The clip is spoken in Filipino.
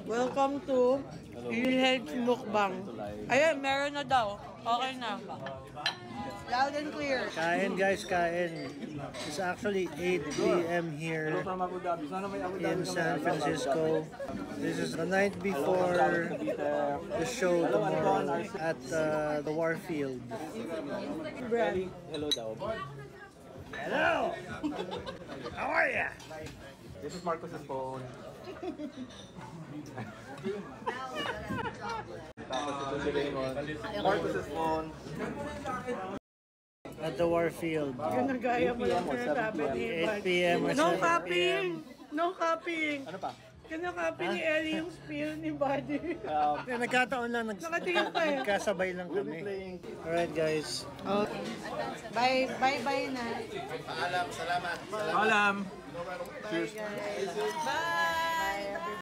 Welcome to Ilheads Mukbang. Ayan, meron na daw. Okay na. Loud and clear. Kain guys, kain. It's actually 8 p.m. here in San Francisco. This is the night before the show tomorrow at the Warfield. Hello daw. Hello! How are ya? This is Marcos's phone. Marcos's phone. At the Warfield. Ginagaya mo lang sinasabi ni 8 p.m. or No 7 copying! No copying! Ano pa? Kinakopy ni Ellie yung spill ni Buddy. Nagkataon lang, Nakatingin pa eh. nagkasabay lang kami. Alright guys. Okay. Bye na. Paalam, salamat. Paalam. Cheers. Bye!